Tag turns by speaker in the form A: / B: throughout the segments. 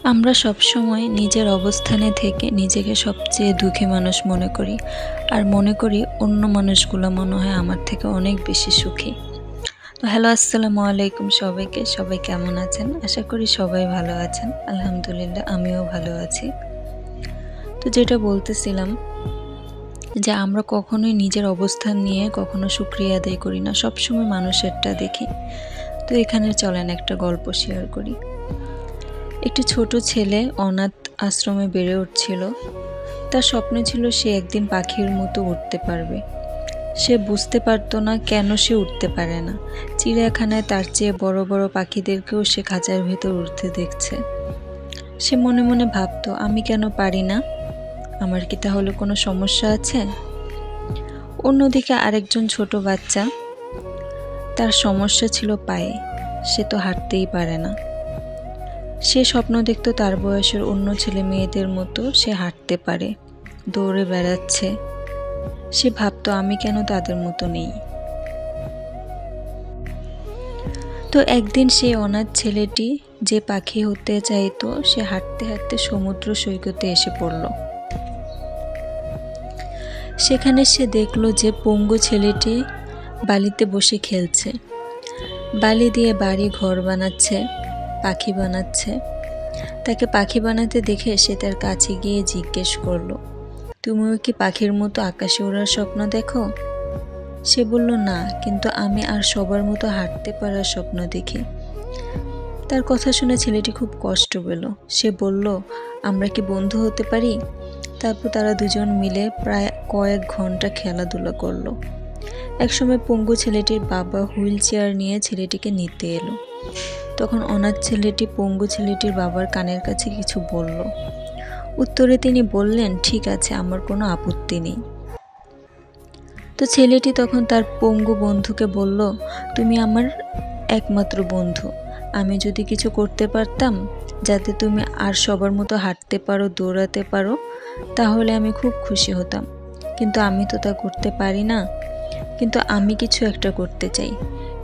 A: আমরা সবসময় নিজের অবস্থানে থেকে নিজেকে সবচেয়ে দুঃখী মানুষ মনে করি, আর মনে করি অন্য মানুষগুলো মনে হয় আমার থেকে অনেক বেশি সুখী। তো হ্যালো, আসসালামু আলাইকুম সবাইকে। সবাই কেমন আছেন? আশা করি সবাই ভালো আছেন। আলহামদুলিল্লাহ, আমিও ভালো আছি। তো যেটা বলতেছিলাম যে আমরা কখনোই নিজের অবস্থান নিয়ে কখনো শুকরিয়া আদায় করি না, সবসময় মানুষেরটা দেখি। তো এখানে চলেন একটা গল্প শেয়ার করি। একটি ছোট ছেলে অনাথ আশ্রমে বেড়ে উঠছিল। তার স্বপ্ন ছিল সে একদিন পাখির মতো উড়তে পারবে। সে বুঝতে পারতো না কেন সে উঠতে পারে না। চিড়িয়াখানায় তার চেয়ে বড় বড় পাখিদেরকেও সে খাঁচার ভেতর উঠতে দেখছে। সে মনে মনে ভাবতো, আমি কেন পারি না? আমার কি তাহলে কোনো সমস্যা আছে? অন্যদিকে আরেকজন ছোট বাচ্চা, তার সমস্যা ছিল পায়ে। সে তো হাঁটতেই পারে না। সে স্বপ্ন দেখত তার বয়সের অন্য ছেলে মেয়েদের মতো সে হাঁটতে পারে, দৌড়ে বেড়াচ্ছে। সে ভাবতো, আমি কেন তাদের মতো নেই? তো একদিন সেই অনাথ ছেলেটি যে পাখি হতে চাইতো, সে হাঁটতে হাঁটতে সমুদ্র সৈকতে এসে পড়ল। সেখানে সে দেখল যে পঙ্গু ছেলেটি বালিতে বসে খেলছে, বালি দিয়ে বাড়ি ঘর বানাচ্ছে, পাখি বানাচ্ছে। তাকে পাখি বানাতে দেখে সে তার কাছে গিয়ে জিজ্ঞেস করলো, তুমিও কি পাখির মতো আকাশে ওড়ার স্বপ্ন দেখো? সে বলল, না, কিন্তু আমি আর সবার মতো হাঁটতে পারার স্বপ্ন দেখি। তার কথা শুনে ছেলেটি খুব কষ্ট পেল। সে বলল, আমরা কি বন্ধু হতে পারি? তারপর তারা দুজন মিলে প্রায় কয়েক ঘন্টা খেলাধুলা করলো। একসময় পঙ্গু ছেলেটির বাবা হুইল চেয়ার নিয়ে ছেলেটিকে নিতে এলো। তখন অনাথ ছেলেটি পঙ্গু ছেলেটির বাবার কানের কাছে কিছু বলল। উত্তরে তিনি বললেন, ঠিক আছে, আমার কোনো আপত্তি নেই। তো ছেলেটি তখন তার পঙ্গু বন্ধুকে বলল, তুমি আমার একমাত্র বন্ধু। আমি যদি কিছু করতে পারতাম যাতে তুমি আর সবার মতো হাঁটতে পারো, দৌড়াতে পারো, তাহলে আমি খুব খুশি হতাম। কিন্তু আমি তো তা করতে পারি না। কিন্তু আমি কিছু একটা করতে চাই।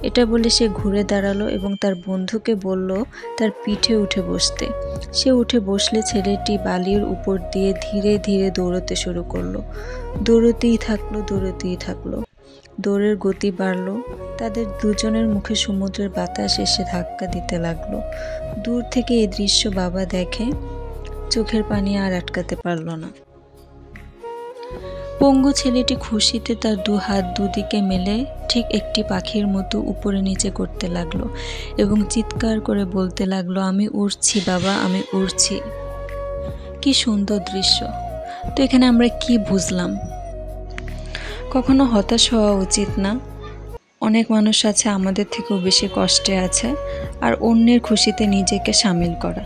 A: এটা বলে সে ঘুরে দাঁড়ালো এবং তার বন্ধুকে বলল তার পিঠে উঠে বসতে। সে উঠে বসলে ছেলেটি বালির উপর দিয়ে ধীরে ধীরে দৌড়তে শুরু করলো। দৌড়তেই থাকলো। দৌড়ের গতি বাড়লো। তাদের দুজনের মুখে সমুদ্রের বাতাস এসে ধাক্কা দিতে লাগলো। দূর থেকে এই দৃশ্য বাবা দেখে, চোখের পানি আর আটকাতে পারল না। পঙ্গু ছেলেটি খুশিতে তার দু হাত দুদিকে মেলে ঠিক একটি পাখির মতো উপরে নিচে করতে লাগলো এবং চিৎকার করে বলতে লাগলো, আমি উড়ছি বাবা, আমি উড়ছি। কি সুন্দর দৃশ্য! তো এখানে আমরা কি বুঝলাম? কখনো হতাশ হওয়া উচিত না। অনেক মানুষ আছে আমাদের থেকেও বেশি কষ্টে আছে, আর অন্যের খুশিতে নিজেকে সামিল করা।